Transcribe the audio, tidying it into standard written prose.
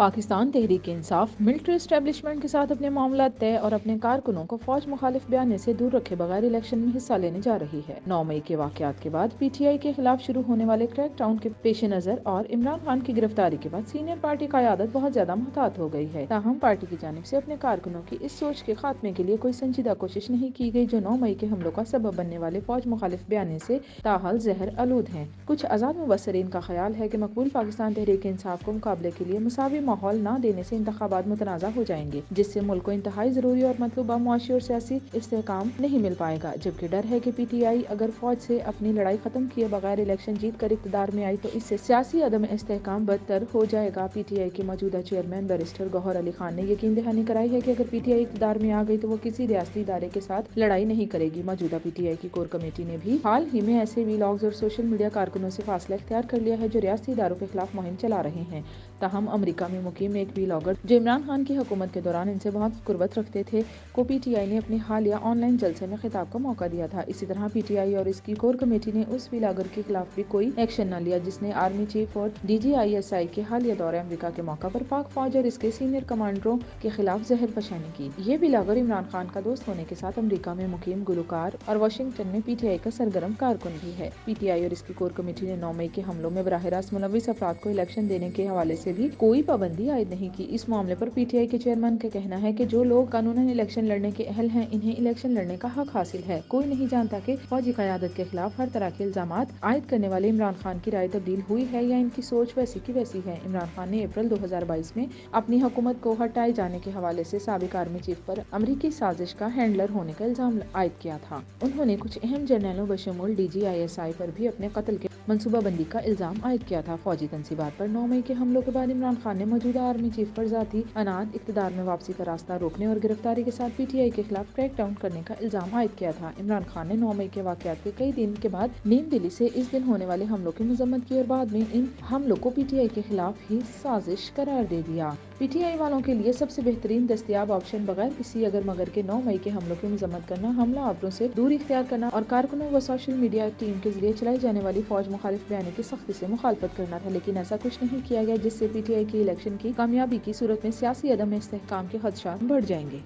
Pakistan Tehreek Insaf military establishment کے ساتھ اپنے معاملات طے اور اپنے کارکنوں کو فوج مخالف بیانے سے دور رکھے بغیر الیکشن میں حصہ لینے جا رہی ہے۔ 9 مئی کے واقعات کے بعد پی ٹی آئی کے خلاف شروع ہونے والے کریک ڈاؤن کے پیش نظر اور عمران خان کی گرفتاری کے بعد سینئر پارٹی قیادت بہت زیادہ محتاط ہو گئی ہے۔ تاہم پارٹی کی جانب سے اپنے کارکنوں کی اس سوچ کے خاتمے کے لیے کوئی سنجیدہ کوشش نہیں کی گئی جو 9 مئی کے حملوں کا سبب بننے والے فوج مخالف بیانے سے تاحال زہر آلود ہیں۔ کچھ آزاد مبصرین کا خیال ہے کہ مقبول پاکستان تحریک انصاف کو مقابلے کے لیے مساوی ماحول نہ دینے سے انتخابات متنازع ہو جائیں گے، جس سے ملک کو انتہائی ضروری اور مطلوبہ معاشی اور سیاسی استحکام نہیں مل پائے گا، جبکہ ڈر ہے کہ پی ٹی آئی اگر فوج سے اپنی لڑائی ختم کیے بغیر الیکشن جیت کر اقتدار میں آئی تو اس سے سیاسی عدم استحکام بدتر ہو جائے گا۔ پی ٹی آئی کے موجودہ چیئرمین بیرسٹر گوہر علی خان نے یقین دہانی کرائی ہے کہ اگر پی ٹی آئی اقتدار میں آ گئی تو وہ کسی ریاستی ادارے کے ساتھ لڑائی نہیں کرے گی۔ موجودہ پی ٹی آئی کی کور کمیٹی نے بھی حال ہی میں ایسے ویلاگز اور سوشل میڈیا کارکنوں سے فاصلہ اختیار کر لیا ہے جو ریاستی اداروں کے خلاف مہم چلا رہے ہیں۔ تاہم امریکہ میں مقیم ایک ویلاگر جو عمران خان کی حکومت کے دوران ان سے بہت قربت رکھتے تھے کو پی ٹی آئی نے اپنے حالیہ آن لائن جلسے میں خطاب کا موقع دیا تھا۔ اسی طرح پی ٹی آئی اور اس کی کور کمیٹی نے اس ویلاگر کے خلاف بھی کوئی ایکشن نہ لیا جس نے آرمی چیف اور D G I S I کے حالیہ دورہ امریکہ کے موقع پر پاک فوج اور اس کے سینئر کمانڈروں کے خلاف زہر فشانی کی۔ یہ ویلاگر عمران خان کا دوست ہونے کے ساتھ امریکہ میں مقیم گلوکار اور واشنگٹن میں پی ٹی آئی کا سرگرم کارکن بھی ہے۔ پی ٹی آئی اور اس کی کور کمیٹی نے 9 مئی کے حملوں میں براہ راست ملوث افراد کو الیکشن دینے کے حوالے سے بھی کوئی پابندی عائد نہیں کی۔ اس معاملے پر پی ٹی آئی کے چیئرمین کا کہنا ہے کہ جو لوگ قانوناً الیکشن لڑنے کے اہل ہیں انہیں الیکشن لڑنے کا حق حاصل ہے۔ کوئی نہیں جانتا کہ فوجی قیادت کے خلاف ہر طرح کے الزامات عائد کرنے والے عمران خان کی رائے تبدیل ہوئی ہے یا ان کی سوچ ویسی کی ویسی ہے۔ عمران خان نے اپریل 2022 میں اپنی حکومت کو ہٹائے جانے کے حوالے سے سابق آرمی چیف پر امریکی سازش کا ہینڈلر ہونے کا الزام عائد کیا تھا۔ انہوں نے کچھ اہم جرنیلوں بشمول ڈی جی آئی ایس آئی پر بھی اپنے قتل کے منصوبہ بندی کا الزام عائد کیا تھا۔ فوجی تنصیبات پر 9 مئی کے حملوں کے بعد عمران خان نے موجودہ آرمی چیف پر ذاتی اناج، اقتدار میں واپسی کا راستہ روکنے اور گرفتاری کے ساتھ پی ٹی آئی کے خلاف کریک ڈاؤن کرنے کا الزام عائد کیا تھا۔ عمران خان نے 9 مئی کے واقعات کے کئی دن کے بعد نئی دہلی سے اس دن ہونے والے حملوں کی مذمت کی اور بعد میں ان حملوں کو پی ٹی آئی کے خلاف ہی سازش قرار دے دیا۔ پی ٹی آئی والوں کے لیے سب سے بہترین دستیاب آپشن بغیر کسی اگر مگر کے 9 مئی کے حملوں کی مذمت کرنا، حملہ آوروں سے دوری اختیار کرنا اور کارکنوں و سوشل میڈیا ٹیم کے ذریعے چلائی جانے والی فوج مخالف بیانے کی سختی سے مخالفت کرنا تھا، لیکن ایسا کچھ نہیں کیا گیا جس سے پی ٹی آئی کی الیکشن کی کامیابی کی صورت میں سیاسی عدم استحکام کے خدشات بڑھ جائیں گے۔